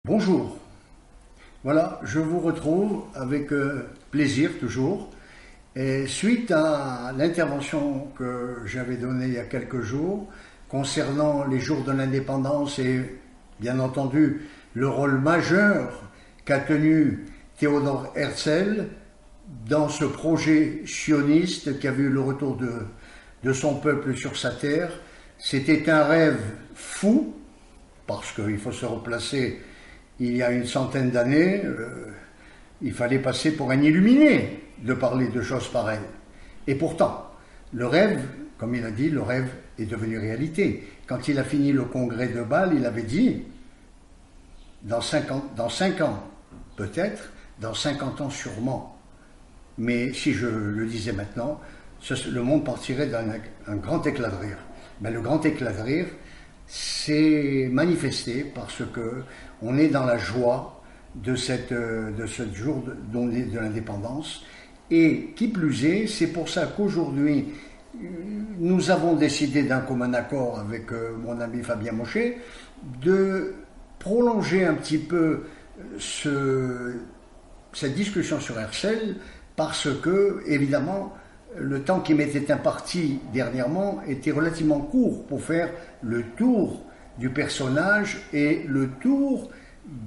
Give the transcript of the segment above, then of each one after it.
Bonjour, voilà, je vous retrouve avec plaisir toujours. Et suite à l'intervention que j'avais donnée il y a quelques jours concernant les jours de l'indépendance et bien entendu le rôle majeur qu'a tenu Théodore Herzl dans ce projet sioniste qui a vu le retour de son peuple sur sa terre, c'était un rêve fou, parce qu'il faut se replacer il y a une centaine d'années, il fallait passer pour un illuminé de parler de choses pareilles. Et pourtant, le rêve, comme il a dit, le rêve est devenu réalité. Quand il a fini le congrès de Bâle, il avait dit, dans 5 ans peut-être, dans 50 ans sûrement, mais si je le disais maintenant, le monde partirait d'un grand éclat de rire. Mais le grand éclat de rire, c'est manifesté parce que on est dans la joie de ce jour de l'indépendance. Et qui plus est, c'est pour ça qu'aujourd'hui, nous avons décidé d'un commun accord avec mon ami Fabien Mochet de prolonger un petit peu cette discussion sur Herzl parce que, évidemment, le temps qui m'était imparti dernièrement était relativement court pour faire le tour du personnage et le tour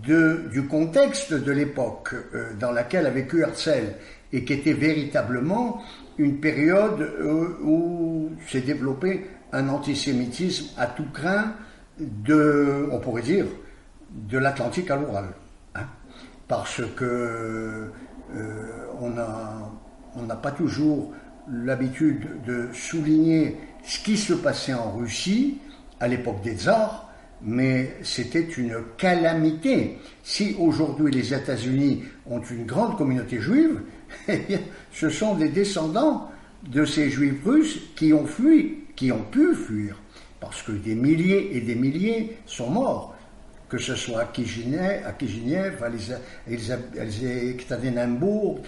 du contexte de l'époque dans laquelle a vécu Herzl et qui était véritablement une période où s'est développé un antisémitisme à tout crin on pourrait dire, de l'Atlantique à l'Oural. Hein, parce que on n'a pas toujours l'habitude de souligner ce qui se passait en Russie à l'époque des tsars, mais c'était une calamité. Si aujourd'hui les États-Unis ont une grande communauté juive, eh bien, ce sont des descendants de ces juifs russes qui ont fui, qui ont pu fuir, parce que des milliers et des milliers sont morts, que ce soit à Kishinev, à Ekaterinbourg,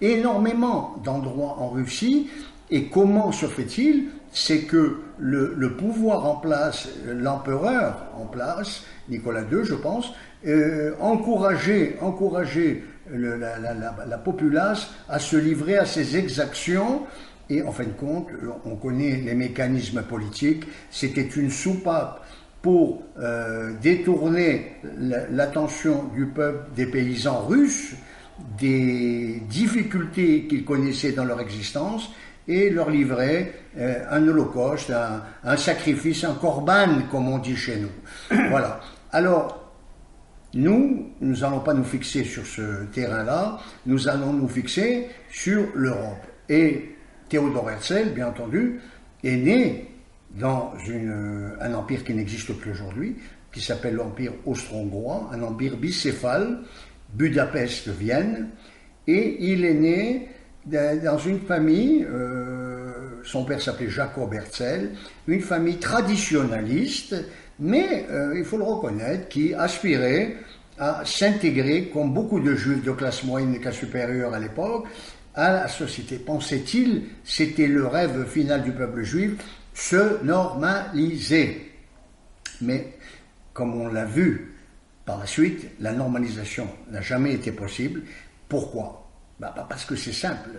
énormément d'endroits en Russie. Et comment se fait-il? C'est que le pouvoir en place, l'empereur en place, Nicolas II, je pense, encourageait la populace à se livrer à ces exactions. Et en fin de compte, on connaît les mécanismes politiques, c'était une soupape pour détourner l'attention du peuple, des paysans russes, des difficultés qu'ils connaissaient dans leur existence, et leur livrer un holocauste, un sacrifice, un korban, comme on dit chez nous. Voilà. Alors, nous n'allons pas nous fixer sur ce terrain-là, nous allons nous fixer sur l'Europe. Et Théodore Herzl, bien entendu, est né dans un empire qui n'existe plus aujourd'hui, qui s'appelle l'Empire austro-hongrois, un empire bicéphale, Budapest-Vienne, et il est né dans une famille, son père s'appelait Jacob Herzl, une famille traditionnaliste, mais il faut le reconnaître, qui aspirait à s'intégrer, comme beaucoup de juifs de classe moyenne et classe supérieure à l'époque, à la société. Pensait-il, c'était le rêve final du peuple juif, se normaliser. Mais, comme on l'a vu par la suite, la normalisation n'a jamais été possible. Pourquoi ? Parce que c'est simple.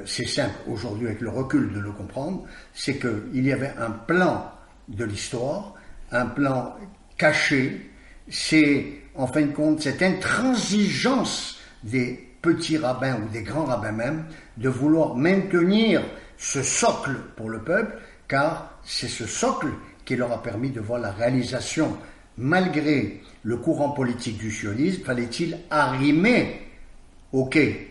C'est simple aujourd'hui avec le recul de le comprendre, c'est qu'il y avait un plan de l'histoire, un plan caché, c'est en fin de compte cette intransigeance des petits rabbins ou des grands rabbins même, de vouloir maintenir ce socle pour le peuple, car c'est ce socle qui leur a permis de voir la réalisation. Malgré le courant politique du sionisme, fallait-il arrimer au quai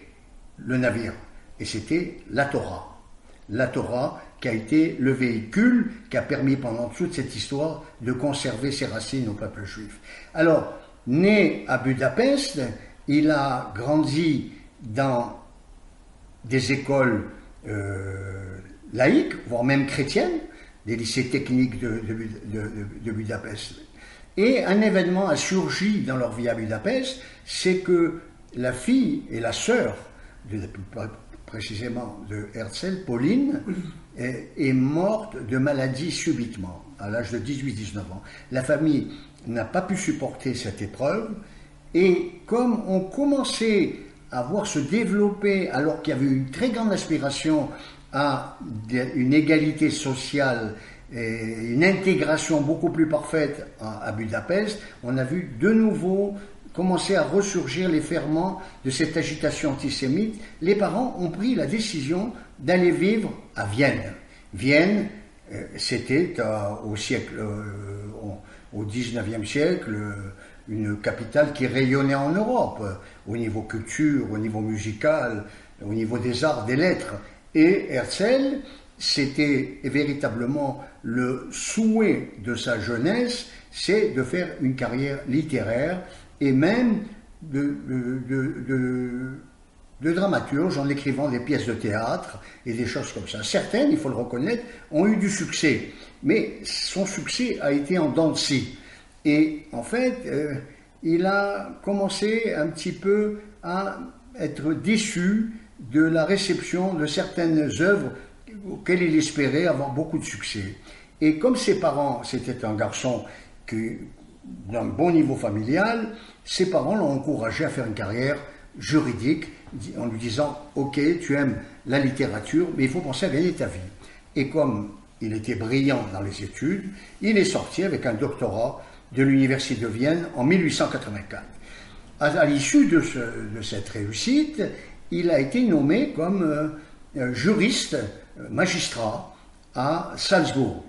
le navire. Et c'était la Torah. La Torah qui a été le véhicule qui a permis pendant toute cette histoire de conserver ses racines au peuple juif. Alors, né à Budapest, il a grandi dans des écoles laïques, voire même chrétiennes, des lycées techniques de Budapest. Et un événement a surgi dans leur vie à Budapest, c'est que la fille et la sœur, précisément de Herzl, Pauline, est morte de maladie subitement, à l'âge de 18-19 ans. La famille n'a pas pu supporter cette épreuve. Et comme on commençait à voir se développer, alors qu'il y avait une très grande aspiration à une égalité sociale et une intégration beaucoup plus parfaite à Budapest, on a vu de nouveau commencer à ressurgir les ferments de cette agitation antisémite. Les parents ont pris la décision d'aller vivre à Vienne. Vienne, c'était au XIXe siècle une capitale qui rayonnait en Europe, au niveau culture, au niveau musical, au niveau des arts, des lettres. Et Herzl, c'était véritablement le souhait de sa jeunesse, c'est de faire une carrière littéraire et même de dramaturge en écrivant des pièces de théâtre et des choses comme ça. Certaines, il faut le reconnaître, ont eu du succès, mais son succès a été en dents de scie. Et en fait, il a commencé un petit peu à être déçu de la réception de certaines œuvres auxquelles il espérait avoir beaucoup de succès. Et comme ses parents, c'était un garçon d'un bon niveau familial, ses parents l'ont encouragé à faire une carrière juridique en lui disant « Ok, tu aimes la littérature, mais il faut penser à gagner ta vie. » Et comme il était brillant dans les études, il est sorti avec un doctorat de l'Université de Vienne en 1884. À l'issue de cette réussite, il a été nommé comme juriste, magistrat à Salzbourg.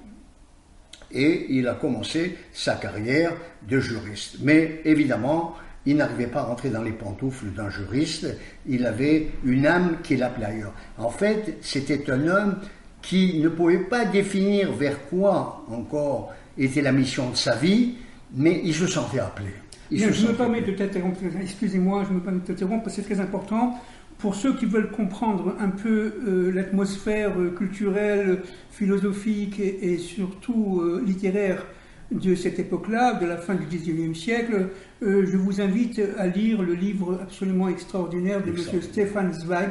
Et il a commencé sa carrière de juriste. Mais évidemment, il n'arrivait pas à rentrer dans les pantoufles d'un juriste, il avait une âme qui l'appelait ailleurs. En fait, c'était un homme qui ne pouvait pas définir vers quoi encore était la mission de sa vie, mais il se sentait appelé. Je me permets de t'interrompre, excusez-moi, je me permets de t'interrompre parce que c'est très important. Pour ceux qui veulent comprendre un peu l'atmosphère culturelle, philosophique et surtout littéraire de cette époque-là, de la fin du XIXe siècle, je vous invite à lire le livre absolument extraordinaire de M. Stefan Zweig,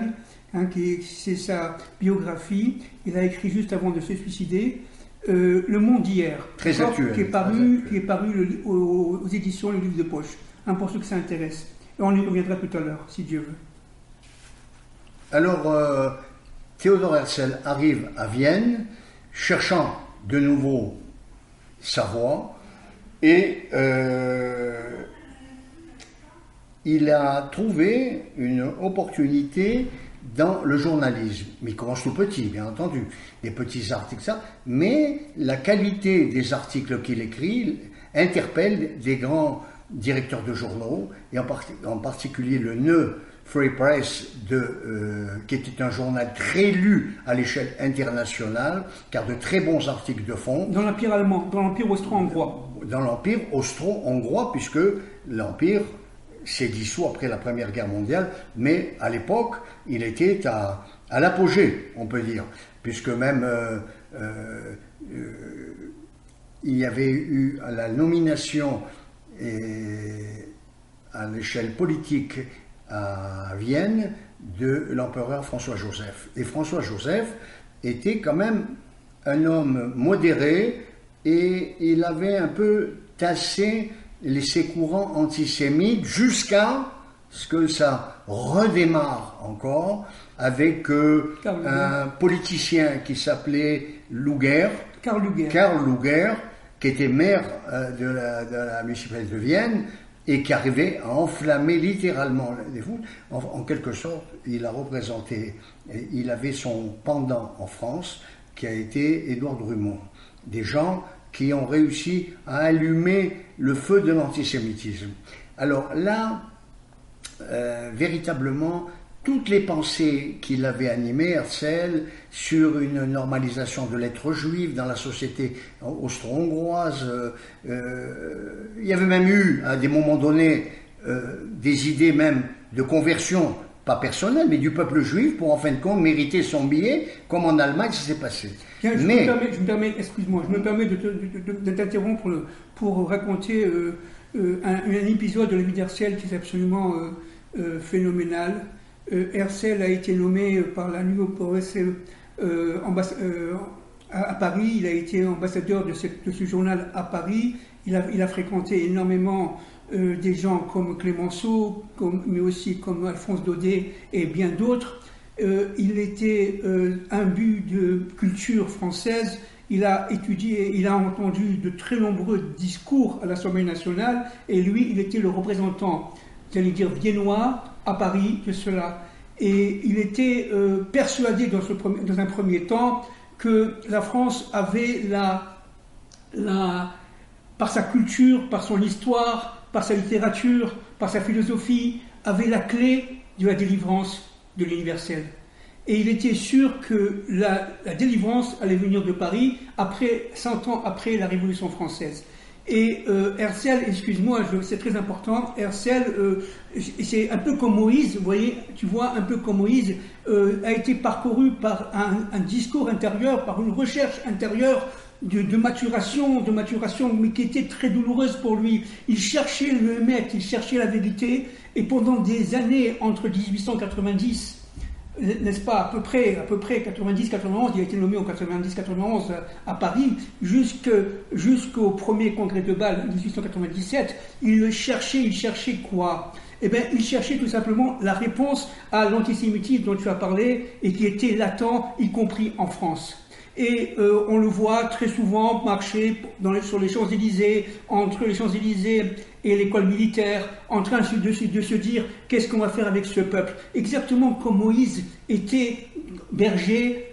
c'est sa biographie. Il a écrit juste avant de se suicider. Le Monde d'hier, très actuel, qui est paru aux éditions Le Livre de Poche, pour ceux que ça intéresse. Et on y reviendra tout à l'heure, si Dieu veut. Alors, Theodor Herzl arrive à Vienne, cherchant de nouveau sa voie, et il a trouvé une opportunité dans le journalisme. Mais il commence tout petit, bien entendu, des petits articles, ça, mais la qualité des articles qu'il écrit interpelle des grands directeurs de journaux, et en particulier le Neue Free Press, qui était un journal très lu à l'échelle internationale, car de très bons articles de fond. Dans l'Empire allemand, dans l'Empire austro-hongrois. Dans l'Empire austro-hongrois, puisque l'Empire s'est dissous après la Première Guerre mondiale, mais à l'époque, il était à l'apogée, on peut dire, puisque même il y avait eu la nomination à l'échelle politique à Vienne de l'empereur François-Joseph. Et François-Joseph était quand même un homme modéré et il avait un peu tassé ces courants antisémites jusqu'à ce que ça redémarre encore avec un politicien qui s'appelait Karl Luger, qui était maire de la municipalité de Vienne et qui arrivait à enflammer littéralement les foules. En quelque sorte, il a représenté, il avait son pendant en France qui a été Édouard Drummond. Des gens qui ont réussi à allumer le feu de l'antisémitisme. Alors là, véritablement, toutes les pensées qu'il avait animées, Herzl, sur une normalisation de l'être juif dans la société austro-hongroise, il y avait même eu, à des moments donnés, des idées même de conversion, pas personnelle, mais du peuple juif, pour en fin de compte mériter son billet, comme en Allemagne, ça s'est passé. Je me permets, excuse-moi, je me permets de t'interrompre pour raconter un épisode de la vie d'Herzl qui est absolument phénoménal. Herzl a été nommé par la New Press à Paris, il a été ambassadeur de ce journal à Paris, il a fréquenté énormément des gens comme Clémenceau, mais aussi comme Alphonse Daudet et bien d'autres. Il était imbu de culture française. Il a étudié, il a entendu de très nombreux discours à l'Assemblée nationale, et lui, il était le représentant, j'allais dire, viennois à Paris de cela. Et il était persuadé dans un premier temps que la France avait par sa culture, par son histoire, par sa littérature, par sa philosophie, avait la clé de la délivrance de l'universel. Et il était sûr que la délivrance allait venir de Paris 100 ans après la Révolution française. Et Herzl, excuse-moi, c'est très important, Herzl, c'est un peu comme Moïse, vous voyez, tu vois, un peu comme Moïse, a été parcouru par un discours intérieur, par une recherche intérieure de maturation, mais qui était très douloureuse pour lui. Il cherchait le maître, il cherchait la vérité, et pendant des années, entre 1890, n'est-ce pas, à peu près 90-91, il a été nommé en 90-91 à Paris, jusqu'au premier congrès de Bâle, 1897, il cherchait quoi? Eh bien, il cherchait tout simplement la réponse à l'antisémitisme dont tu as parlé, et qui était latent, y compris en France. Et on le voit très souvent marcher sur les Champs-Élysées, entre les Champs-Élysées et l'école militaire, en train de se dire qu'est-ce qu'on va faire avec ce peuple. Exactement comme Moïse était berger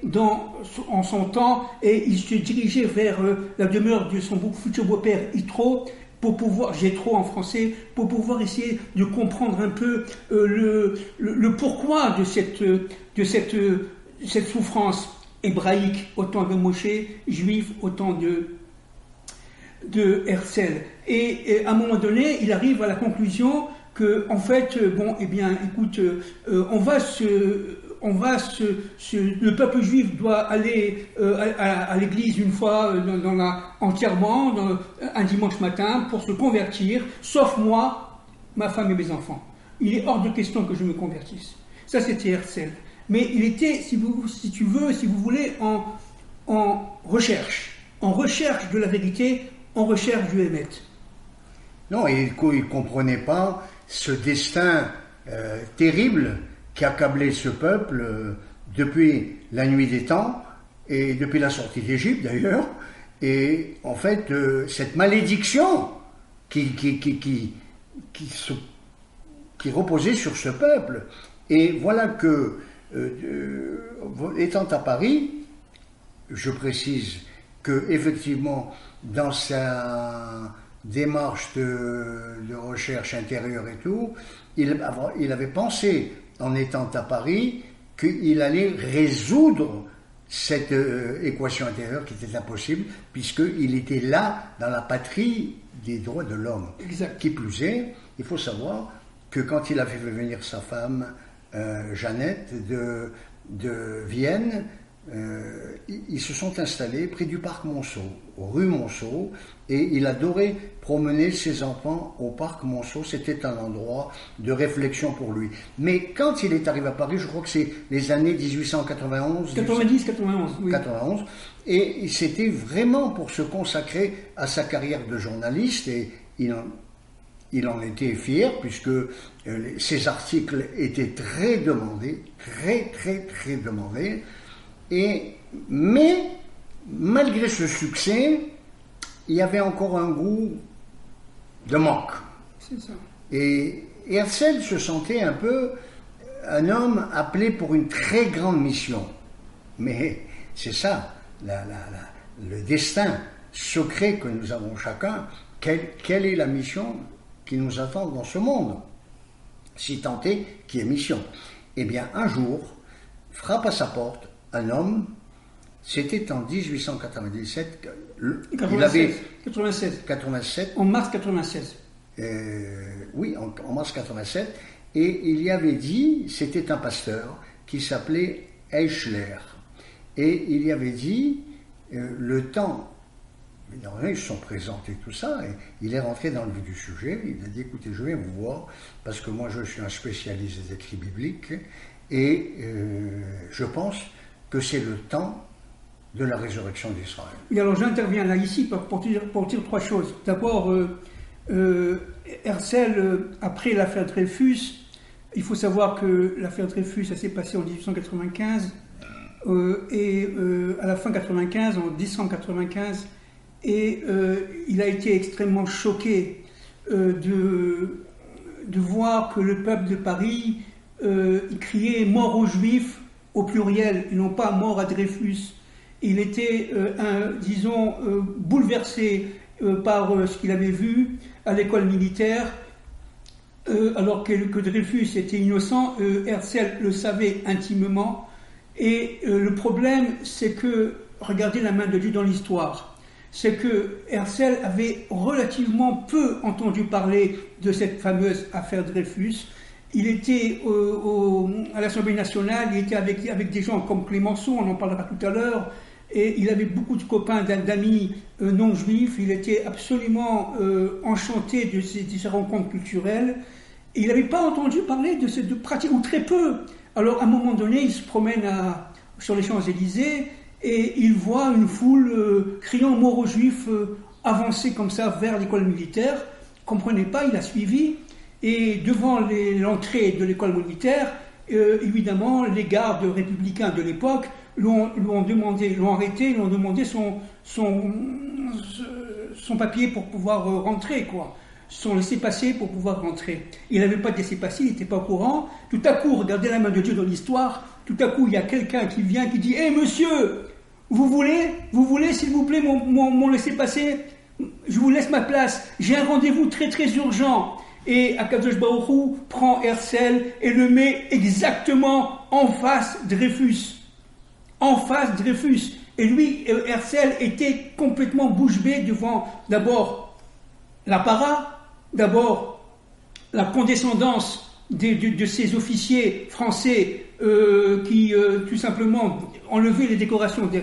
en son temps, et il se dirigeait vers la demeure de son futur beau-père Yitro, Jéthro en français, pour pouvoir essayer de comprendre un peu le pourquoi de cette souffrance hébraïque, autant de Moshe, juif, autant de Herzl. Et à un moment donné, il arrive à la conclusion que, en fait, écoute, le peuple juif doit aller à l'église une fois entièrement, un dimanche matin, pour se convertir, sauf moi, ma femme et mes enfants. Il est hors de question que je me convertisse. Ça, c'était Herzl. Mais il était, si vous voulez, en recherche de la vérité, en recherche du Hémet. Non, il ne comprenait pas ce destin terrible qui accablait ce peuple depuis la nuit des temps, et depuis la sortie d'Égypte d'ailleurs, et en fait cette malédiction qui reposait sur ce peuple. Et voilà que, étant à Paris, je précise que effectivement dans sa démarche de recherche intérieure et tout, il avait pensé, en étant à Paris, qu'il allait résoudre cette équation intérieure qui était impossible, puisqu'il était là dans la patrie des droits de l'homme. Exact. Qui plus est, il faut savoir que quand il a fait venir sa femme, Jeannette, de Vienne, ils se sont installés près du parc Monceau, rue Monceau, et il adorait promener ses enfants au parc Monceau. C'était un endroit de réflexion pour lui. Mais quand il est arrivé à Paris, je crois que c'est les années 1891... 90-91, oui. 91, et c'était vraiment pour se consacrer à sa carrière de journaliste, et il en était fier, puisque ses articles étaient très demandés, très demandés. Mais malgré ce succès, il y avait encore un goût de manque. C'est ça. Et Herzl se sentait un peu un homme appelé pour une très grande mission. Mais c'est ça, le destin secret que nous avons chacun. Quelle est la mission qui nous attend dans ce monde, si tant est qu'il y ait mission? Eh bien, un jour, frappe à sa porte un homme. C'était en 1897. 87. En mars 96. Oui, en mars 87. Et il y avait dit, c'était un pasteur qui s'appelait Eichler. Et il y avait dit, le temps, ils se sont présentés tout ça, et il est rentré dans le vif du sujet. Il a dit, écoutez, je viens vous voir, parce que moi je suis un spécialiste des écrits bibliques, et je pense que c'est le temps de la résurrection d'Israël. Et alors j'interviens là ici pour dire trois choses. D'abord, Herzl, après l'affaire Dreyfus, il faut savoir que l'affaire Dreyfus, ça s'est passé en 1895, et à la fin 95, en décembre 95, et il a été extrêmement choqué de voir que le peuple de Paris il criait « mort aux Juifs » au pluriel, et non pas « mort à Dreyfus ». Il était, disons, bouleversé par ce qu'il avait vu à l'école militaire, alors que Dreyfus était innocent. Herzl le savait intimement, et le problème, c'est que, regardez la main de Dieu dans l'histoire, c'est que Herzl avait relativement peu entendu parler de cette fameuse affaire Dreyfus. Il était à l'Assemblée nationale, il était avec des gens comme Clémenceau, on en parlera tout à l'heure, et il avait beaucoup de copains, d'amis non juifs. Il était absolument enchanté de ces rencontres culturelles. Et il n'avait pas entendu parler de pratiques, ou très peu. Alors à un moment donné, il se promène sur les Champs-Élysées et il voit une foule criant mort aux Juifs avancer comme ça vers l'école militaire. Il ne comprenait pas, il a suivi. Et devant l'entrée de l'école militaire, évidemment, les gardes républicains de l'époque l'ont arrêté, lui ont demandé son papier pour pouvoir rentrer, quoi. Son laissez-passer pour pouvoir rentrer. Il n'avait pas de laissez-passer, il n'était pas au courant. Tout à coup, regardez la main de Dieu dans l'histoire, tout à coup, il y a quelqu'un qui vient, qui dit « Hé, monsieur, vous voulez, s'il vous plaît, mon laissez-passer? Je vous laisse ma place, j'ai un rendez-vous très très urgent. » Et Akadosh Baruch Hu prend Herzl et le met exactement en face Dreyfus. En face Dreyfus. Et lui, Herzl était complètement bouche bée devant d'abord l'apparat, d'abord la condescendance de ces officiers français qui tout simplement enlevaient les décorations de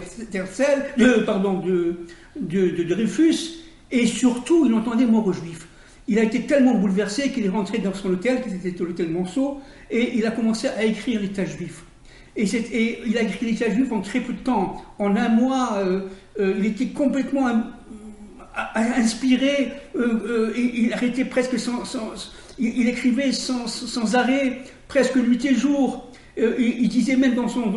Dreyfus, et surtout il entendait mort aux Juifs. Il a été tellement bouleversé qu'il est rentré dans son hôtel, qui était l'hôtel Monceau, et il a commencé à écrire l'État juif. Et il a écrit l'État juif en très peu de temps. En un mois, il était complètement inspiré. Il arrêtait presque il écrivait sans arrêt, presque nuit et jour. Il disait même dans son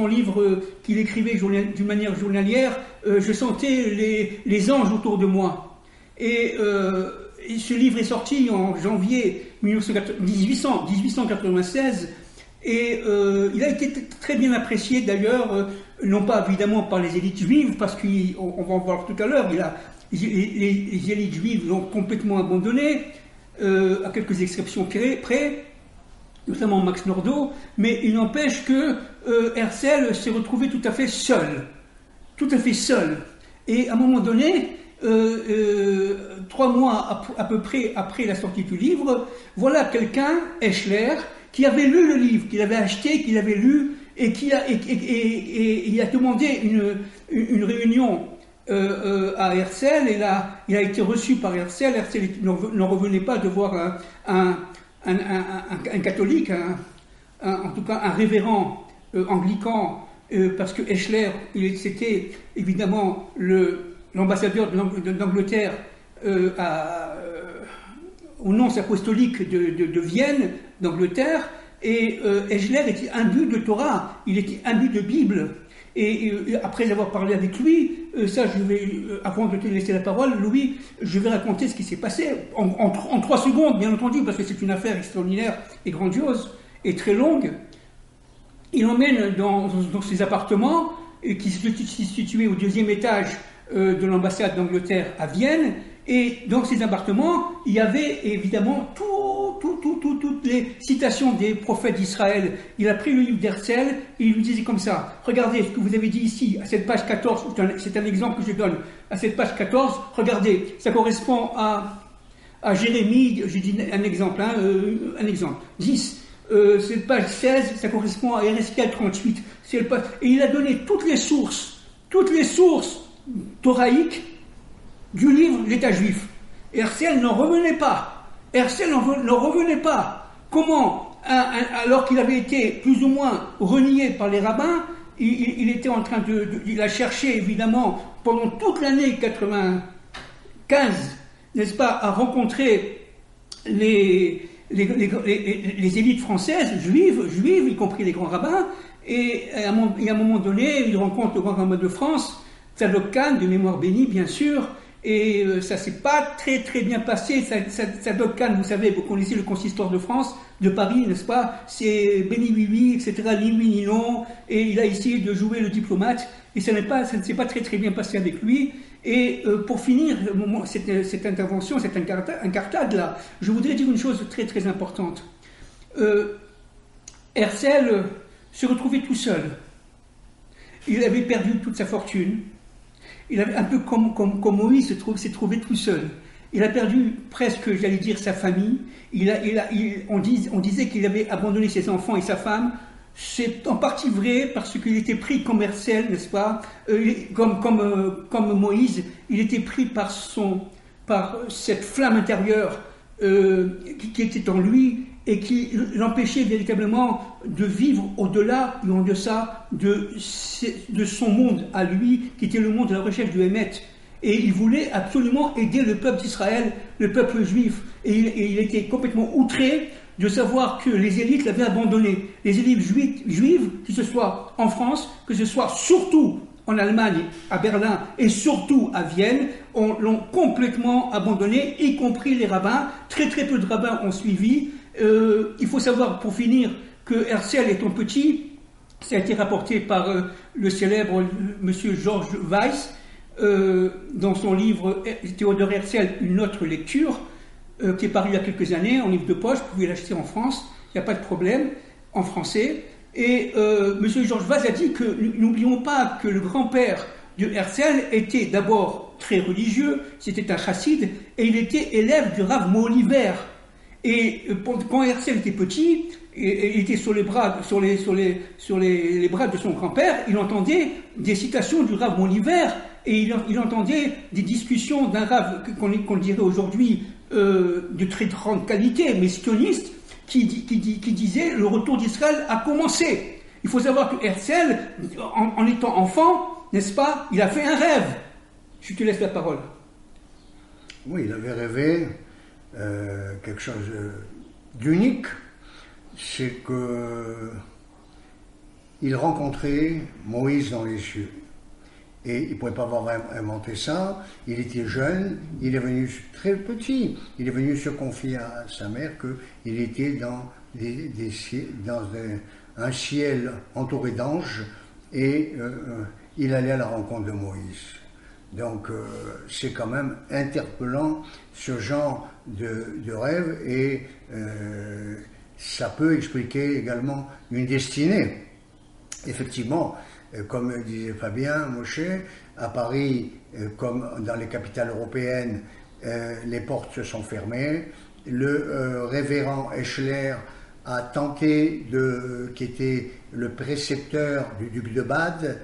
livre qu'il écrivait d'une manière journalière, je sentais les anges autour de moi. Et ce livre est sorti en janvier 1896, et il a été très bien apprécié d'ailleurs, non pas évidemment par les élites juives, parce qu'on va en voir tout à l'heure, les élites juives l'ont complètement abandonné, à quelques exceptions près, notamment Max Nordau, mais il n'empêche que Herzl s'est retrouvé tout à fait seul. Et à un moment donné, 3 mois à peu près après la sortie du livre, voilà quelqu'un, Eschler, qui avait lu le livre, qu'il avait acheté, qu'il avait lu, et il a demandé une réunion à Herzl, et là, il a été reçu par Herzl. Herzl n'en revenait pas de voir un catholique, en tout cas un révérend anglican, parce que Eschler, c'était évidemment l'ambassadeur d'Angleterre au nonce apostolique de Vienne, d'Angleterre, et Eschler était imbu de Torah, il était imbu de Bible. Et après avoir parlé avec lui, avant de te laisser la parole, Louis, je vais raconter ce qui s'est passé, en 3 secondes, bien entendu, parce que c'est une affaire extraordinaire et grandiose, et très longue. Il emmène dans ses appartements, qui se situaient au 2e étage de l'ambassade d'Angleterre à Vienne, et dans ces appartements, il y avait évidemment toutes les citations des prophètes d'Israël. Il a pris le livre d'Herzl et il lui disait comme ça, regardez ce que vous avez dit ici, à cette page 14, c'est un exemple que je donne, à cette page 14, regardez, ça correspond à Jérémie, je dis un exemple, 10, cette page 16, ça correspond à Ézéchiel 38, et il a donné toutes les sources thoraïques du livre L'État juif. Herzl n'en revenait pas. Comment, alors qu'il avait été plus ou moins renié par les rabbins, il était en train il a cherché évidemment pendant toute l'année 95, n'est-ce pas, à rencontrer les élites françaises, juives, y compris les grands rabbins, et à un moment donné, il rencontre le grand rabbin de France, Tzadok Khan, de mémoire bénie, bien sûr, et ça s'est pas très bien passé. Tzadok Khan, vous savez, vous connaissez le consistoire de France, de Paris, n'est-ce pas? C'est béni oui, etc., ni oui ni non, et il a essayé de jouer le diplomate, et ça ne s'est pas très bien passé avec lui. Et pour finir cette intervention, cette incartade-là, je voudrais dire une chose très importante. Herzl se retrouvait tout seul. Il avait perdu toute sa fortune. Il avait, un peu comme Moïse s'est trouvé tout seul. Il a perdu presque, j'allais dire, sa famille. On disait qu'il avait abandonné ses enfants et sa femme. C'est en partie vrai parce qu'il était pris comme Herzl, n'est-ce pas, comme Moïse, il était pris par cette flamme intérieure qui était en lui et qui l'empêchait véritablement de vivre au-delà et en deçà de son monde à lui, qui était le monde de la recherche du Hémet. Et il voulait absolument aider le peuple d'Israël, le peuple juif. Et il était complètement outré de savoir que les élites l'avaient abandonné. Les élites juives, que ce soit en France, que ce soit surtout en Allemagne, à Berlin, et surtout à Vienne, l'ont complètement abandonné, y compris les rabbins. Très peu de rabbins ont suivi. Il faut savoir, pour finir, que Herzl étant petit, ça a été rapporté par le célèbre monsieur Georges Weiss, dans son livre Théodore Herzl, une autre lecture, qui est paru il y a quelques années en livre de poche. Vous pouvez l'acheter en France, il n'y a pas de problème, en français. Et M. Georges Weiss a dit que n'oublions pas que le grand-père de Herzl était d'abord très religieux, c'était un chassid, et il était élève du Rav Moliver. Et quand Herzl était petit, et il était sur les bras de son grand-père, il entendait des citations du Rav Moliver, et il entendait des discussions d'un Rav qu'on dirait aujourd'hui de très grande qualité, mais sioniste, qui disait le retour d'Israël a commencé. Il faut savoir que Herzl, en étant enfant, n'est-ce pas, il a fait un rêve. Je te laisse la parole. Oui, il avait rêvé quelque chose d'unique, c'est que il rencontrait Moïse dans les cieux. Et il ne pouvait pas avoir inventé ça. Il était jeune, il est venu très petit. Il est venu se confier à sa mère qu'il était dans un ciel entouré d'anges et il allait à la rencontre de Moïse. Donc c'est quand même interpellant ce genre de rêve et ça peut expliquer également une destinée. Effectivement, comme disait Fabien Moshe, à Paris, comme dans les capitales européennes, les portes se sont fermées. Le révérend Eschler a tenté qui était le précepteur du duc de Bade,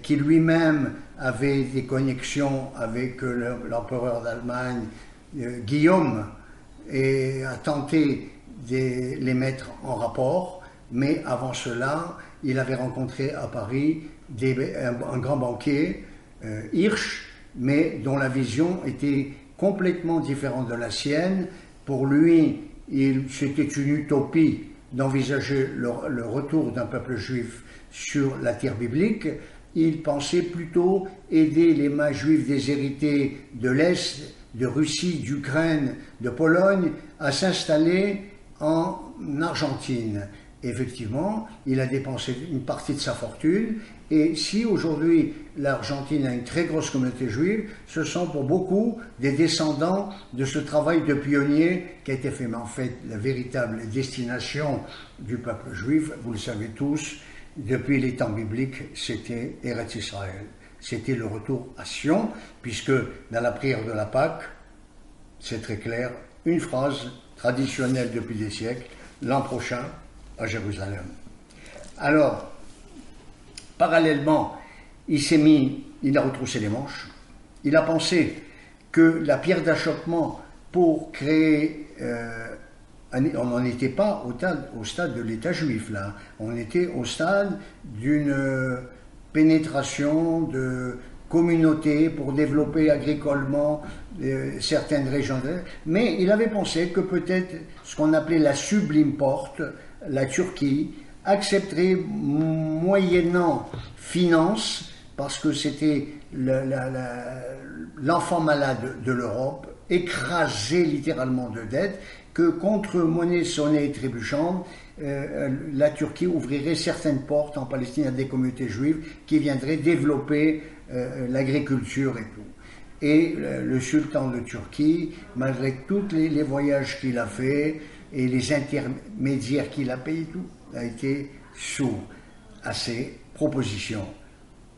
qui lui-même avait des connexions avec l'empereur d'Allemagne, Guillaume, et a tenté de les mettre en rapport, mais avant cela, il avait rencontré à Paris un grand banquier, Hirsch, mais dont la vision était complètement différente de la sienne. Pour lui, c'était une utopie d'envisager le retour d'un peuple juif sur la terre biblique. Il pensait plutôt aider les mains juives déshéritées de l'Est, de Russie, d'Ukraine, de Pologne, à s'installer en Argentine. Effectivement, il a dépensé une partie de sa fortune, et si aujourd'hui l'Argentine a une très grosse communauté juive, ce sont pour beaucoup des descendants de ce travail de pionnier qui a été fait. Mais en fait, la véritable destination du peuple juif, vous le savez tous, depuis les temps bibliques, c'était Eretz Israël. C'était le retour à Sion, puisque dans la prière de la Pâque, c'est très clair, une phrase traditionnelle depuis des siècles, l'an prochain, à Jérusalem. Alors, parallèlement, il a retroussé les manches, il a pensé que la pierre d'achoppement pour créer on n'en était pas au stade de l'État juif, là. On était au stade d'une pénétration de communautés pour développer agricolement certaines régions. Mais il avait pensé que peut-être ce qu'on appelait la sublime porte, la Turquie, accepterait moyennant finance, parce que c'était l'enfant malade de l'Europe, écrasé littéralement de dettes, que contre monnaie sonnée et trébuchante, la Turquie ouvrirait certaines portes en Palestine à des communautés juives qui viendraient développer l'agriculture et tout. Et le sultan de Turquie, malgré tous les voyages qu'il a fait et les intermédiaires qu'il a payés, tout, a été sourd à ces propositions.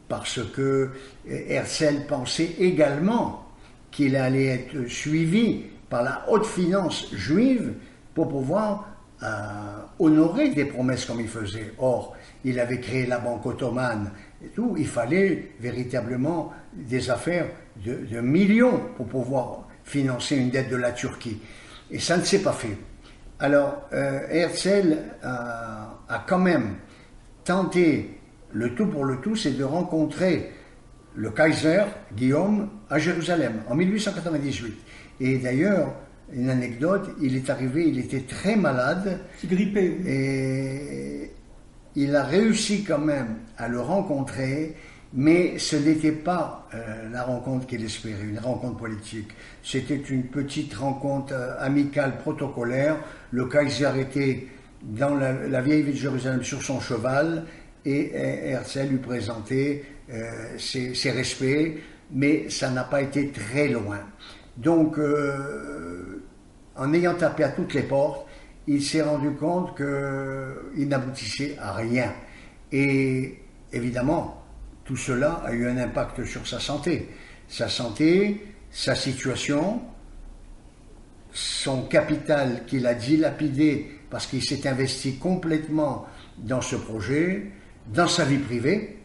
Parce que Herzl pensait également qu'il allait être suivi par la haute finance juive pour pouvoir honorer des promesses comme il faisait. Or, il avait créé la banque ottomane et tout, il fallait véritablement des affaires de millions pour pouvoir financer une dette de la Turquie. Et ça ne s'est pas fait. Alors, Herzl a quand même tenté le tout pour le tout, c'est de rencontrer le Kaiser Guillaume à Jérusalem en 1898. Et d'ailleurs, une anecdote, il est arrivé, il était très malade. Grippé. Et il a réussi quand même à le rencontrer, mais ce n'était pas la rencontre qu'il espérait, une rencontre politique. C'était une petite rencontre amicale protocolaire. Le Kaiser était dans la vieille ville de Jérusalem sur son cheval, et Herzl lui présentait ses respects, mais ça n'a pas été très loin. Donc, en ayant tapé à toutes les portes, il s'est rendu compte qu'il n'aboutissait à rien. Et évidemment, tout cela a eu un impact sur sa santé. Sa santé, sa situation, son capital qu'il a dilapidé parce qu'il s'est investi complètement dans ce projet, dans sa vie privée.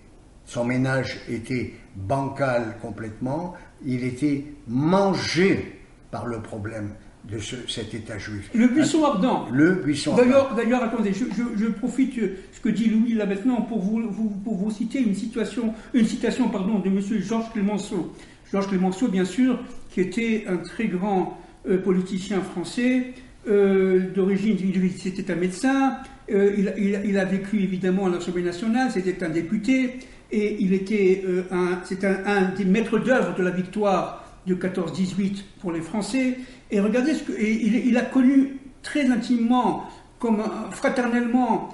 Son ménage était bancal complètement, il était mangé par le problème de cet État juif. Le buisson ardent. Le buisson ardent. D'ailleurs, attendez, je profite ce que dit Louis là maintenant pour vous citer une citation de M. Georges Clemenceau. Georges Clemenceau, bien sûr, qui était un très grand politicien français, d'origine, c'était un médecin, il a vécu évidemment à l'Assemblée nationale, c'était un député, et c'est un des maîtres d'œuvre de la victoire de 14-18 pour les Français. Et regardez il a connu très intimement, comme fraternellement,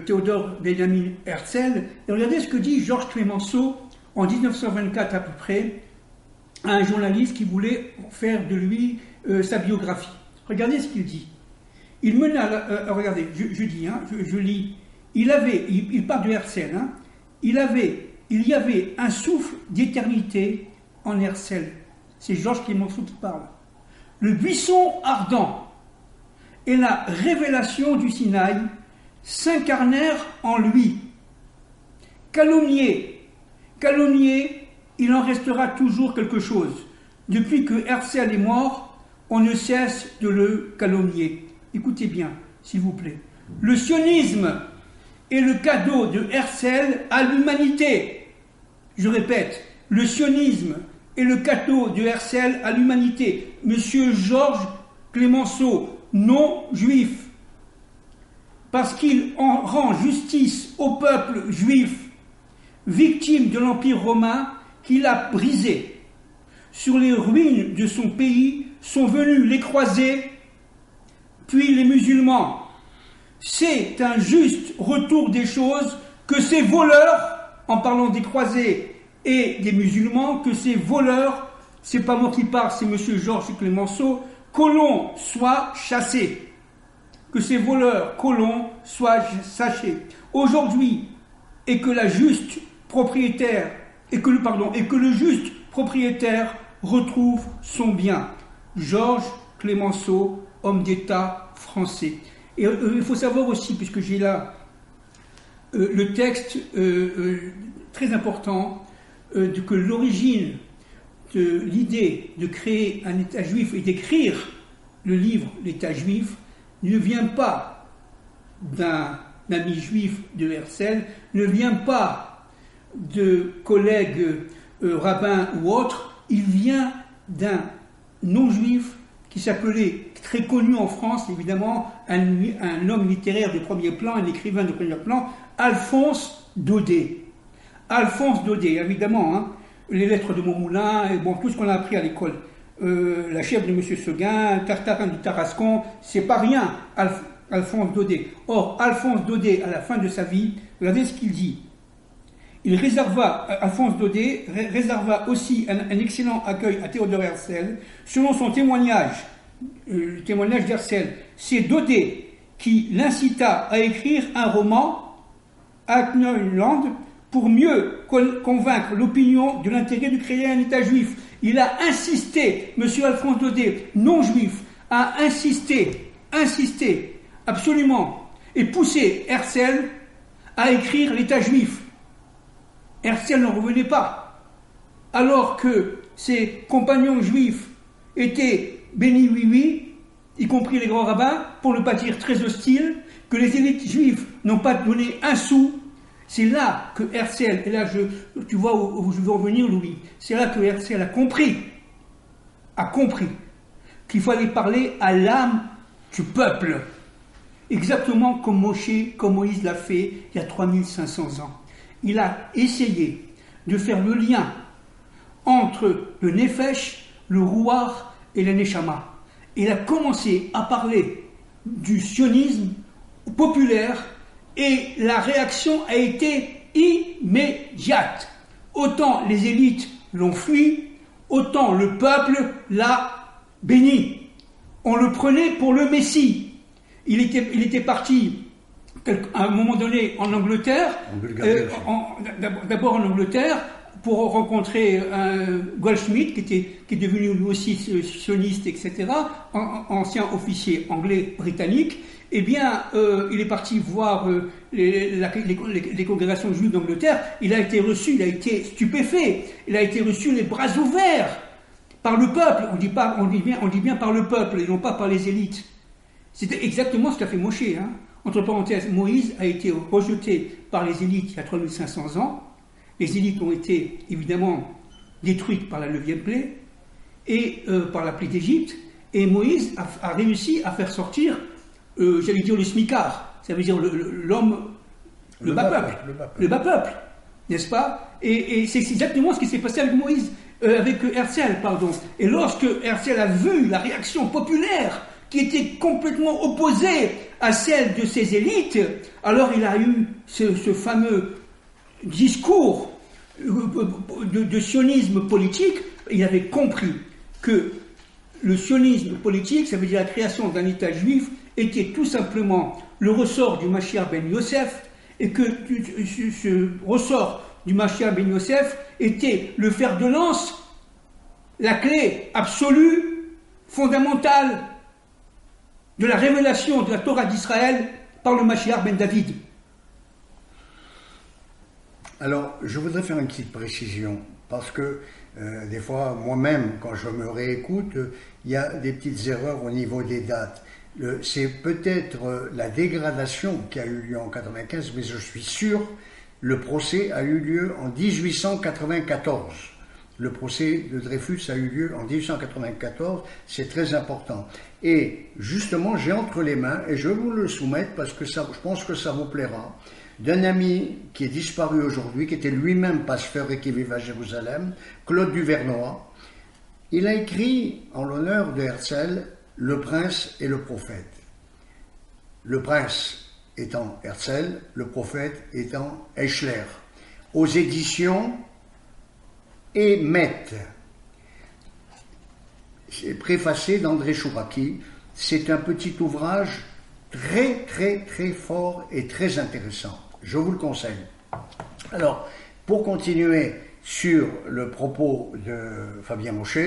Théodore Benjamin Herzl. Et regardez ce que dit Georges Clemenceau en 1924 à peu près à un journaliste qui voulait faire de lui sa biographie. Regardez ce qu'il dit. Il mena, regardez, je lis. Il parle de Herzl. Hein, il y avait un souffle d'éternité en Herzl. C'est Georges Clemenceau qui parle. Le buisson ardent et la révélation du Sinaï s'incarnèrent en lui. Calomnié, il en restera toujours quelque chose. Depuis que Herzl est mort, on ne cesse de le calomnier. Écoutez bien, s'il vous plaît. Le sionisme est le cadeau de Herzl à l'humanité. Je répète, le sionisme est le cadeau de Herzl à l'humanité. Monsieur Georges Clemenceau, non juif, parce qu'il en rend justice au peuple juif, victime de l'Empire romain qu'il a brisé. Sur les ruines de son pays sont venus les croisés, puis les musulmans. C'est un juste retour des choses que ces voleurs, en parlant des croisés et des musulmans, que ces voleurs, c'est pas moi qui parle, c'est monsieur Georges Clemenceau, colons soient chassés. Que ces voleurs, colons, soient chassés. Aujourd'hui, et que le juste propriétaire retrouve son bien. Georges Clemenceau, homme d'État français. Et il faut savoir aussi, puisque j'ai là le texte très important, que l'origine de l'idée de créer un État juif et d'écrire le livre L'État juif ne vient pas d'un ami juif de Herzl, ne vient pas de collègues rabbins ou autres, il vient d'un non-juif qui s'appelait, très connu en France évidemment, un homme littéraire de premier plan, un écrivain de premier plan, Alphonse Daudet. Alphonse Daudet, évidemment, hein, les lettres de Montmoulin, et bon, tout ce qu'on a appris à l'école. La chèvre de M. Seguin, Tartarin du Tarascon, c'est pas rien, Alphonse Daudet. Or, Alphonse Daudet, à la fin de sa vie, regardez ce qu'il dit. Alphonse Daudet réserva aussi un excellent accueil à Théodore Herzl. Selon son témoignage, le témoignage d'Herzl, c'est Daudet qui l'incita à écrire un roman, Altneuland, pour mieux convaincre l'opinion de l'intérêt de créer un État juif. Il a insisté, M. Alphonse Daudet, non-juif, a insisté absolument, et poussé Herzl à écrire l'État juif. Herzl n'en revenait pas, alors que ses compagnons juifs étaient bénis oui, y compris les grands rabbins, pour ne pas dire très hostiles, que les élites juives n'ont pas donné un sou. C'est là que Herzl, et là tu vois où je veux en venir, Louis, c'est là que Herzl a compris qu'il fallait parler à l'âme du peuple, exactement comme Moïse l'a fait il y a 3500 ans. Il a essayé de faire le lien entre le Nefesh, le Rouar et le Neshama. Il a commencé à parler du sionisme populaire et la réaction a été immédiate. Autant les élites l'ont fui, autant le peuple l'a béni. On le prenait pour le Messie. Il était parti à un moment donné en Angleterre, d'abord en Angleterre, pour rencontrer Goldschmidt, qui est devenu lui aussi sioniste, etc., ancien officier anglais britannique. Eh bien, il est parti voir les congrégations juives d'Angleterre. Il a été reçu, il a été stupéfait, il a été reçu les bras ouverts par le peuple. On dit bien par le peuple et non pas par les élites. C'était exactement ce qu'a fait Moshe. Hein. Entre parenthèses, Moïse a été rejeté par les élites il y a 3500 ans. Les élites ont été évidemment détruites par la 9e plaie et par la plaie d'Égypte. Et Moïse a réussi à faire sortir, j'allais dire le smicard, ça veut dire l'homme, le bas peuple, n'est-ce pas? Et c'est exactement ce qui s'est passé avec Moïse, avec Herzl, pardon. Et lorsque Herzl a vu la réaction populaire qui était complètement opposée à celle de ses élites, alors il a eu ce fameux discours de sionisme politique. Il avait compris que le sionisme politique, ça veut dire la création d'un État juif, était tout simplement le ressort du Mashiach ben Yosef, et que ce ressort du Mashiach ben Yosef était le fer de lance, la clé absolue, fondamentale de la révélation de la Torah d'Israël par le Mashiach ben David. Alors, je voudrais faire une petite précision, parce que des fois, moi-même, quand je me réécoute, il y a des petites erreurs au niveau des dates. C'est peut-être la dégradation qui a eu lieu en 1995, mais je suis sûr, le procès a eu lieu en 1894. Le procès de Dreyfus a eu lieu en 1894, c'est très important. Et justement, j'ai entre les mains, et je vais vous le soumettre parce que je pense que ça vous plaira, d'un ami qui est disparu aujourd'hui, qui était lui-même pasteur et qui vivait à Jérusalem, Claude Duvernoy. Il a écrit en l'honneur de Herzl, Le Prince et le Prophète. Le Prince étant Herzl, le Prophète étant Eichler, aux éditions Emet. C'est préfacé d'André Chouraki. C'est un petit ouvrage très très très fort et très intéressant. Je vous le conseille. Alors, pour continuer sur le propos de Fabien Moshe,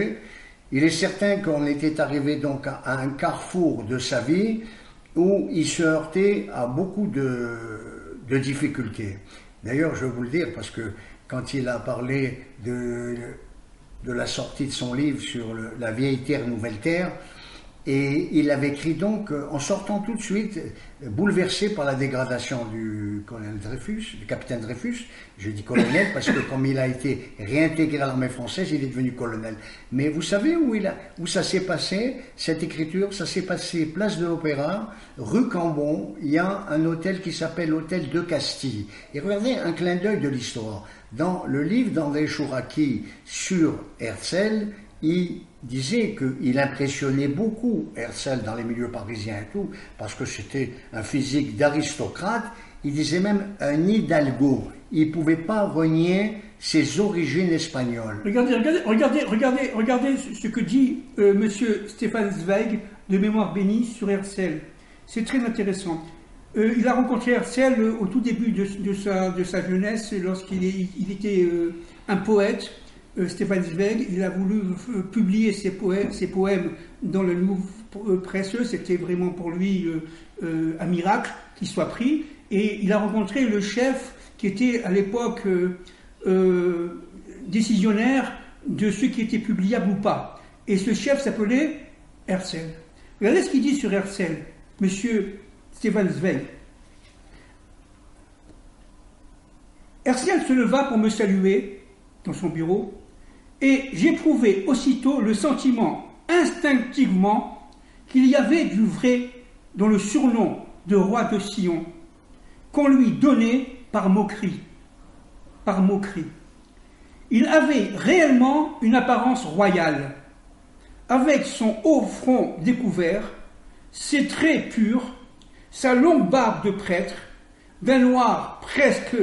il est certain qu'on était arrivé donc à un carrefour de sa vie où il se heurtait à beaucoup de difficultés. D'ailleurs, je vais vous le dire, parce que quand il a parlé de la sortie de son livre sur la vieille terre, nouvelle terre, Et il avait écrit donc, en sortant tout de suite, bouleversé par la dégradation du colonel Dreyfus, du capitaine Dreyfus. Je dis colonel parce que comme il a été réintégré à l'armée française, il est devenu colonel. Mais vous savez où ça s'est passé, cette écriture? Ça s'est passé place de l'Opéra, rue Cambon. Il y a un hôtel qui s'appelle l'hôtel de Castille. Et regardez un clin d'œil de l'histoire. Dans le livre d'André Chouraki sur Herzl, il disait qu'il impressionnait beaucoup Herzl dans les milieux parisiens et tout, parce que c'était un physique d'aristocrate. Il disait même un hidalgo. Il ne pouvait pas renier ses origines espagnoles. Regardez ce que dit monsieur Stefan Zweig de Mémoire bénie sur Herzl. C'est très intéressant. Il a rencontré Herzl au tout début de sa jeunesse, lorsqu'il était un poète. Stefan Zweig, il a voulu publier ses poèmes dans le Nouveau Presseux. C'était vraiment pour lui un miracle qu'il soit pris. Et il a rencontré le chef qui était à l'époque décisionnaire de ce qui était publiable ou pas. Et ce chef s'appelait Herzl. Regardez ce qu'il dit sur Herzl, monsieur Stefan Zweig. Herzl se leva pour me saluer dans son bureau. Et j'éprouvai aussitôt le sentiment, instinctivement, qu'il y avait du vrai dans le surnom de roi de Sion, qu'on lui donnait par moquerie. Par moquerie. Il avait réellement une apparence royale, avec son haut front découvert, ses traits purs, sa longue barbe de prêtre, d'un noir presque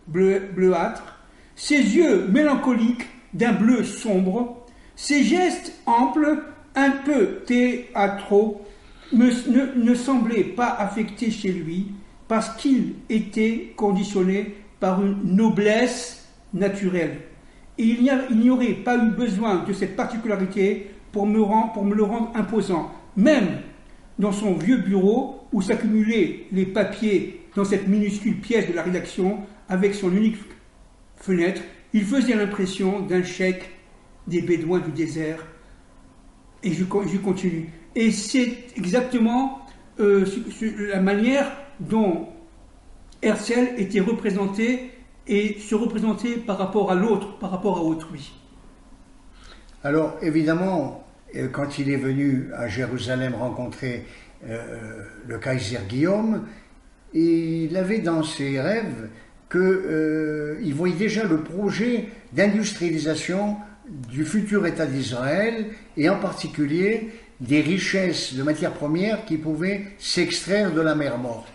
bleuâtre, ses yeux mélancoliques, d'un bleu sombre, ses gestes amples, un peu théâtraux, ne semblaient pas affectés chez lui, parce qu'il était conditionné par une noblesse naturelle. Et il n'y aurait pas eu besoin de cette particularité pour me le rendre imposant. Même dans son vieux bureau, où s'accumulaient les papiers dans cette minuscule pièce de la rédaction, avec son unique fenêtre, il faisait l'impression d'un cheik des Bédouins du désert. Et je continue. Et c'est exactement la manière dont Herzl était représenté et se représentait par rapport à l'autre, par rapport à autrui. Alors, évidemment, quand il est venu à Jérusalem rencontrer le Kaiser Guillaume, il avait dans ses rêves qu'il voyait déjà le projet d'industrialisation du futur État d'Israël et en particulier des richesses de matières premières qui pouvaient s'extraire de la mer Morte.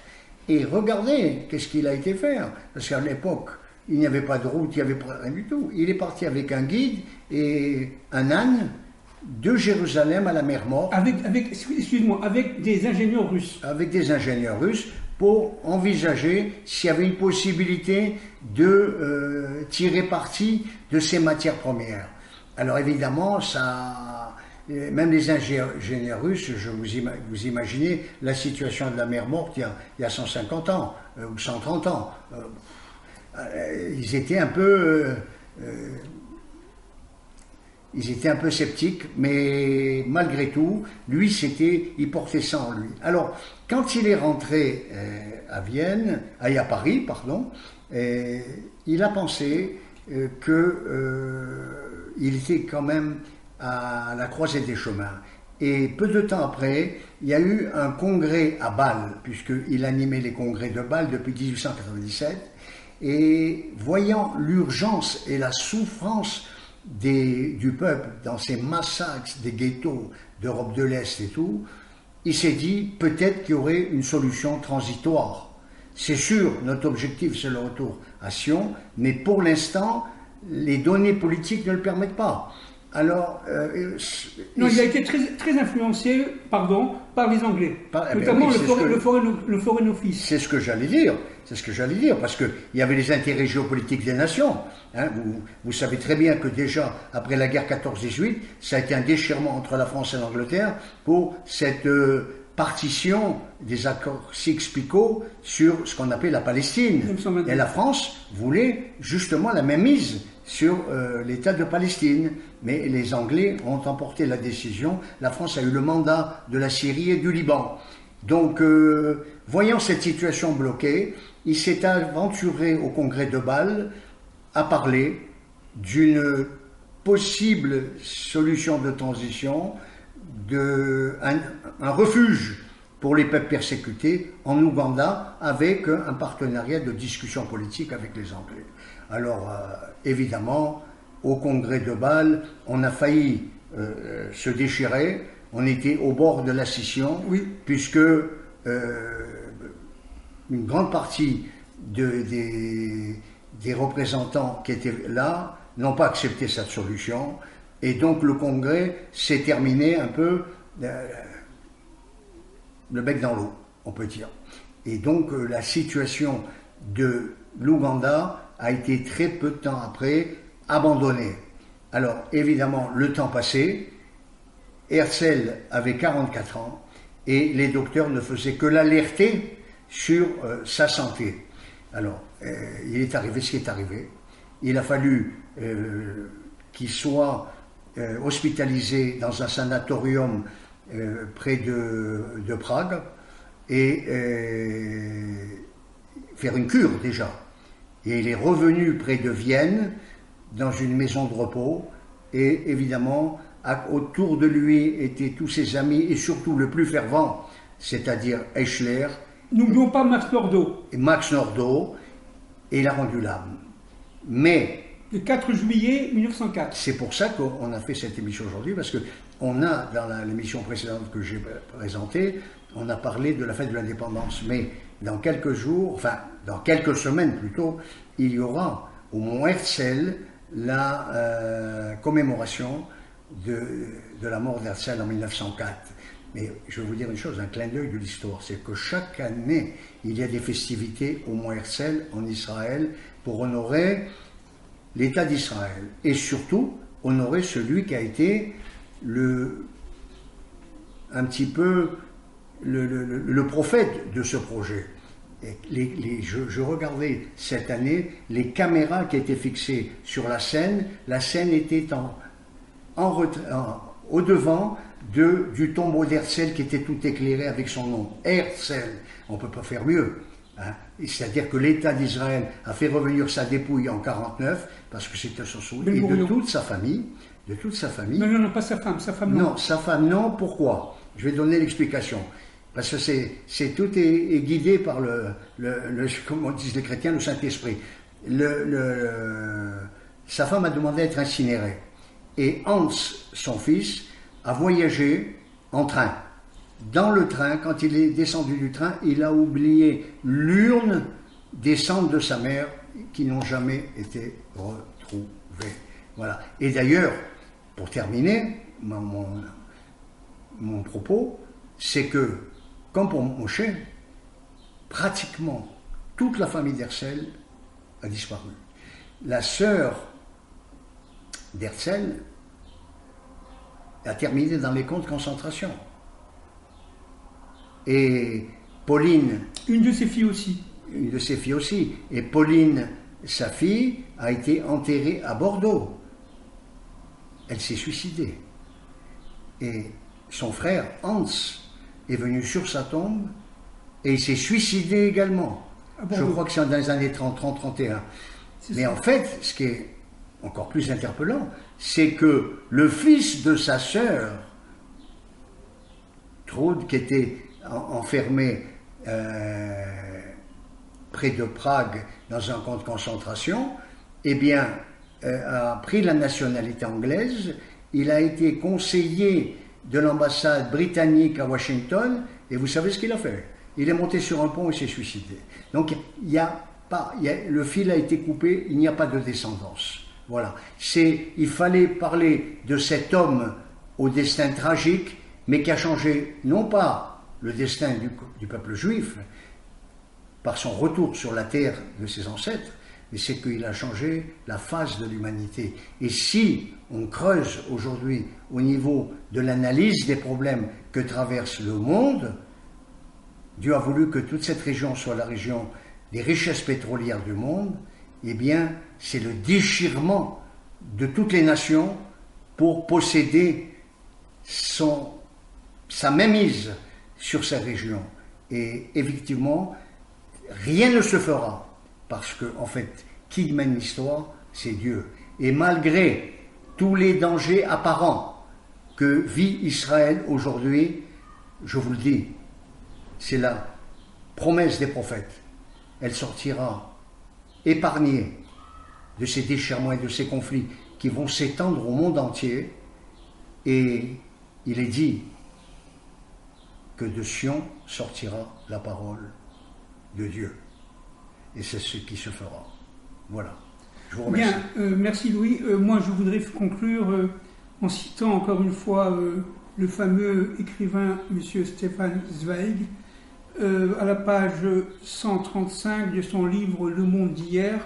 Et regardez qu'est-ce qu'il a été faire, parce qu'à l'époque, il n'y avait pas de route, il n'y avait pas rien du tout. Il est parti avec un guide et un âne de Jérusalem à la mer Morte. Avec des ingénieurs russes. Avec des ingénieurs russes, pour envisager s'il y avait une possibilité de tirer parti de ces matières premières. Alors évidemment, même les ingénieurs russes, vous imaginez la situation de la mer Morte il y a 150 ans ou 130 ans. Ils étaient un peu sceptiques, mais malgré tout, lui, il portait ça en lui. Alors, quand il est rentré à Paris, pardon, il a pensé qu'il était quand même à la croisée des chemins. Et peu de temps après, il y a eu un congrès à Bâle, puisqu'il animait les congrès de Bâle depuis 1897, et voyant l'urgence et la souffrance du peuple dans ces massacres des ghettos d'Europe de l'Est et tout, il s'est dit peut-être qu'il y aurait une solution transitoire. C'est sûr, notre objectif c'est le retour à Sion, mais pour l'instant, les données politiques ne le permettent pas. Alors, non, il a été très influencé, par les Anglais, notamment le Foreign Office. C'est ce que j'allais dire. Parce qu'il y avait les intérêts géopolitiques des nations. Hein, vous savez très bien que déjà, après la guerre 14-18, ça a été un déchirement entre la France et l'Angleterre pour cette partition des accords Sykes-Picot sur ce qu'on appelait la Palestine. Et la France voulait justement la mainmise sur l'État de Palestine. Mais les Anglais ont emporté la décision. La France a eu le mandat de la Syrie et du Liban. Donc, voyant cette situation bloquée, il s'est aventuré au congrès de Bâle à parler d'une possible solution de transition, un refuge pour les peuples persécutés en Ouganda, avec un partenariat de discussion politique avec les Anglais. Alors, évidemment, au congrès de Bâle, on a failli se déchirer, on était au bord de la scission, oui, puisque une grande partie des représentants qui étaient là n'ont pas accepté cette solution, et donc le congrès s'est terminé un peu le bec dans l'eau, on peut dire. Et donc la situation de l'Ouganda a été très peu de temps après abandonnée. Alors évidemment, le temps passé, Herzl avait 44 ans et les docteurs ne faisaient que l'alerter sur sa santé. Alors, il est arrivé ce qui est arrivé. Il a fallu qu'il soit hospitalisé dans un sanatorium près de Prague et faire une cure déjà. Et il est revenu près de Vienne dans une maison de repos et évidemment autour de lui étaient tous ses amis et surtout le plus fervent, c'est-à-dire Eichler. N'oublions pas Max Nordau. Et Max Nordau, et il a rendu l'âme. Mais le 4 juillet 1904. C'est pour ça qu'on a fait cette émission aujourd'hui, parce qu'on a, dans l'émission précédente que j'ai présentée, on a parlé de la fête de l'indépendance. Mais dans quelques jours, enfin dans quelques semaines plutôt, il y aura au Mont Herzl la commémoration de la mort d'Herzl en 1904. Mais je vais vous dire une chose, un clin d'œil de l'histoire, c'est que chaque année, il y a des festivités au Mont Herzl en Israël pour honorer l'État d'Israël et surtout honorer celui qui a été un petit peu le prophète de ce projet. Et je regardais cette année les caméras qui étaient fixées sur la scène était au devant du tombeau d'Herzl qui était tout éclairé avec son nom, Herzl. On ne peut pas faire mieux. Hein. C'est-à-dire que l'État d'Israël a fait revenir sa dépouille en 1949, parce que c'était son souhait, et de toute sa famille. Non, pas sa femme. Sa femme non. Non, sa femme non. Pourquoi? Je vais donner l'explication. Parce que tout est guidé par comme disent les chrétiens, le Saint-Esprit. Sa femme a demandé à être incinérée. Et Hans, son fils, a voyagé en train. Dans le train, quand il est descendu du train, il a oublié l'urne des cendres de sa mère qui n'ont jamais été retrouvées. Voilà. Et d'ailleurs, pour terminer mon propos, c'est que, comme pour Moshe, pratiquement toute la famille d'Herzl a disparu. La sœur d'Herzl a terminé dans les camps de concentration. Et Pauline... Une de ses filles aussi. Une de ses filles aussi. Et Pauline, sa fille, a été enterrée à Bordeaux. Elle s'est suicidée. Et son frère, Hans, est venu sur sa tombe et il s'est suicidé également. Je crois que c'est dans les années 30-31. Mais en fait, ce qui est encore plus interpellant, c'est que le fils de sa sœur, Trude, qui était enfermé près de Prague dans un camp de concentration, eh bien, a pris la nationalité anglaise. Il a été conseiller de l'ambassade britannique à Washington, et vous savez ce qu'il a fait? Il est monté sur un pont et s'est suicidé. Donc, le fil a été coupé, il n'y a pas de descendance. Voilà. Il fallait parler de cet homme au destin tragique, mais qui a changé non pas le destin du peuple juif, par son retour sur la terre de ses ancêtres, mais c'est qu'il a changé la face de l'humanité. Et si on creuse aujourd'hui au niveau de l'analyse des problèmes que traverse le monde, Dieu a voulu que toute cette région soit la région des richesses pétrolières du monde, eh bien, c'est le déchirement de toutes les nations pour posséder sa mainmise sur sa région. Et effectivement, rien ne se fera, parce que, en fait, qui mène l'histoire, c'est Dieu. Et malgré tous les dangers apparents que vit Israël aujourd'hui, je vous le dis, c'est la promesse des prophètes. Elle sortira épargnée de ces déchirements et de ces conflits qui vont s'étendre au monde entier. Et il est dit que de Sion sortira la parole de Dieu. Et c'est ce qui se fera. Voilà. Je vous remercie. Bien, merci Louis. Moi, je voudrais conclure en citant encore une fois le fameux écrivain M. Stefan Zweig, à la page 135 de son livre Le Monde d'hier,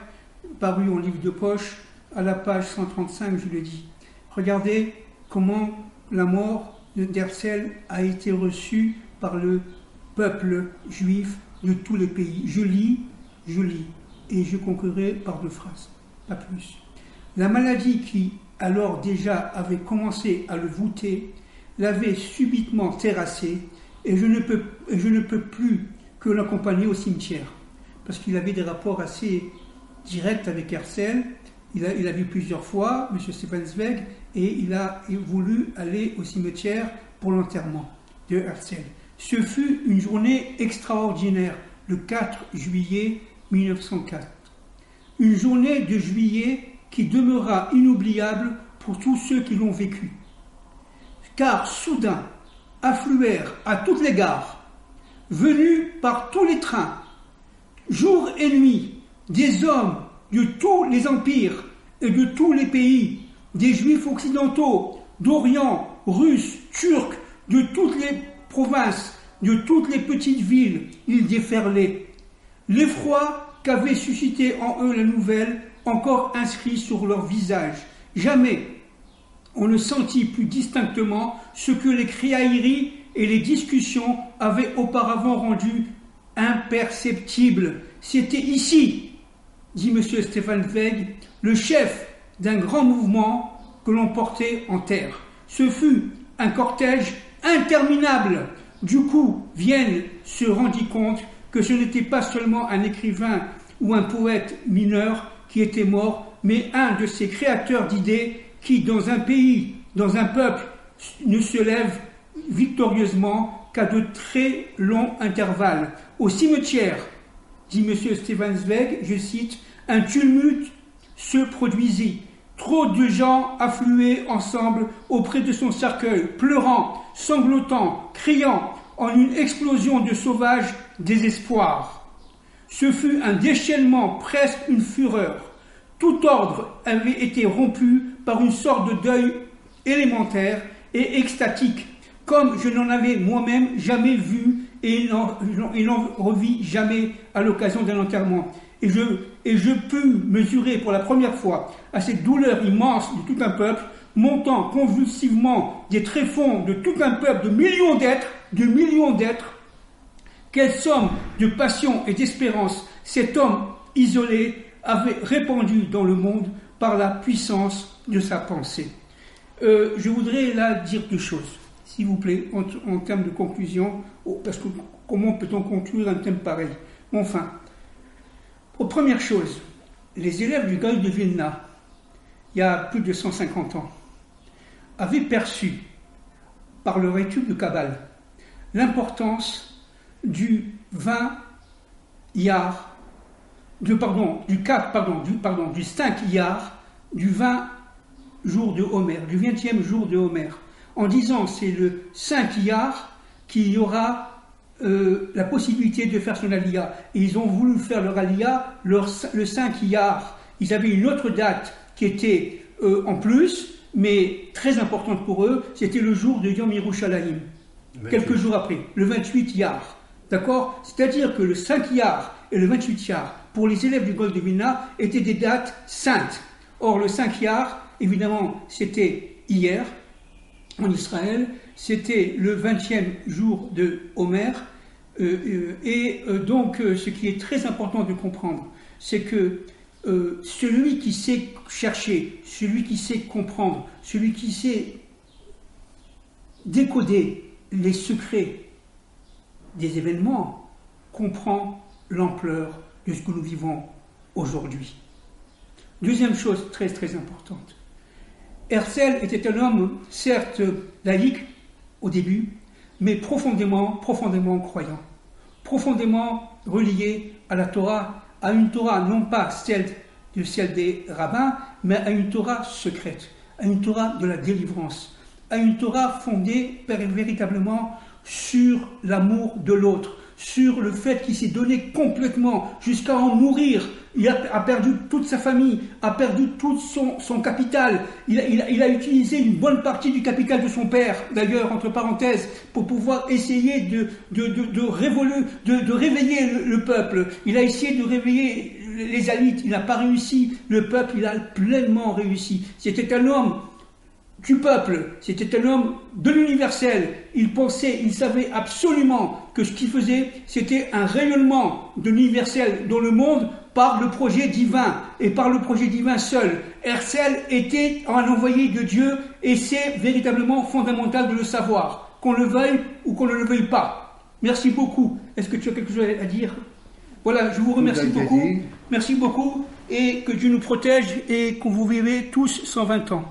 paru en livre de poche, à la page 135, je le dis. Regardez comment la mort d'Herzl a été reçue par le peuple juif de tous les pays. Je lis, et je conclurai par 2 phrases, pas plus. La maladie qui, alors déjà, avait commencé à le voûter, l'avait subitement terrassé, et je ne peux plus que l'accompagner au cimetière, parce qu'il avait des rapports assez directs avec Herzl. Il a vu plusieurs fois M. Stefan Zweig, et il a voulu aller au cimetière pour l'enterrement de Herzl. Ce fut une journée extraordinaire, le 4 juillet 1904. Une journée de juillet qui demeura inoubliable pour tous ceux qui l'ont vécue. Car soudain affluèrent à toutes les gares, venus par tous les trains, jour et nuit, des hommes de tous les empires et de tous les pays, des juifs occidentaux, d'Orient, russes, turcs, de toutes les provinces, de toutes les petites villes, ils déferlaient. L'effroi qu'avait suscité en eux la nouvelle, encore inscrit sur leur visage. Jamais on ne sentit plus distinctement ce que les criailleries et les discussions avaient auparavant rendu imperceptible. C'était ici, dit M. Stefan Zweig, le chef d'un grand mouvement que l'on portait en terre. Ce fut un cortège interminable. Du coup, Vienne se rendit compte que ce n'était pas seulement un écrivain ou un poète mineur qui était mort, mais un de ces créateurs d'idées qui, dans un pays, dans un peuple, ne se lève victorieusement qu'à de très longs intervalles. Au cimetière, dit M. Stefan Zweig, je cite, un tumulte se produisit. Trop de gens affluaient ensemble auprès de son cercueil, pleurant, sanglotant, criant, en une explosion de sauvage désespoir. Ce fut un déchaînement, presque une fureur. Tout ordre avait été rompu par une sorte de deuil élémentaire et extatique, comme je n'en avais moi-même jamais vu et n'en revis jamais à l'occasion d'un enterrement. Et je pus mesurer pour la première fois à cette douleur immense de tout un peuple, montant convulsivement des tréfonds de tout un peuple de millions d'êtres, quelle somme de passion et d'espérance cet homme isolé avait répandu dans le monde par la puissance de sa pensée. Je voudrais là dire 2 choses, s'il vous plaît, en termes de conclusion, parce que comment peut-on conclure un thème pareil? Enfin, première chose, les élèves du Gaon de Vilna, il y a plus de 150 ans, avaient perçu, par leur étude de Kabbale, l'importance du 20 Iyar, du 5 Iyar, du 20 jour de Homer, du 20e jour de Homer, en disant c'est le 5 Iyar qu'il y aura la possibilité de faire son aliyah. Et ils ont voulu faire leur aliyah le 5 Iyar. Ils avaient une autre date qui était en plus, mais très importante pour eux, c'était le jour de Yom Yerushalayim, quelques jours après, le 28 Iyar. D'accord? C'est-à-dire que le 5 Iyar et le 28 Iyar, pour les élèves du Gaon de Vilna, étaient des dates saintes. Or, le 5 Iyar, évidemment, c'était hier, en Israël, c'était le 20e jour de Homer, donc ce qui est très important de comprendre, c'est que celui qui sait chercher, celui qui sait comprendre, celui qui sait décoder les secrets des événements, comprend l'ampleur de ce que nous vivons aujourd'hui. Deuxième chose très très importante. Herzl était un homme, certes laïque au début, mais profondément croyant, profondément relié à la Torah, à une Torah non pas celle des rabbins, mais à une Torah secrète, à une Torah de la délivrance, à une Torah fondée véritablement sur l'amour de l'autre, sur le fait qu'il s'est donné complètement jusqu'à en mourir. Il a perdu toute sa famille, a perdu tout son capital. Il a utilisé une bonne partie du capital de son père, d'ailleurs, entre parenthèses, pour pouvoir essayer de réveiller le peuple. Il a essayé de réveiller les Alites. Il n'a pas réussi. Le peuple, il a pleinement réussi. C'était un homme du peuple, c'était un homme de l'universel. Il pensait, il savait absolument que ce qu'il faisait, c'était un rayonnement de l'universel dans le monde par le projet divin, et par le projet divin seul. Herzl était un envoyé de Dieu, et c'est véritablement fondamental de le savoir, qu'on le veuille ou qu'on ne le veuille pas. Merci beaucoup. Est-ce que tu as quelque chose à dire? Voilà, je vous remercie beaucoup. Merci beaucoup, et que Dieu nous protège, et qu'on vous vive tous 120 ans.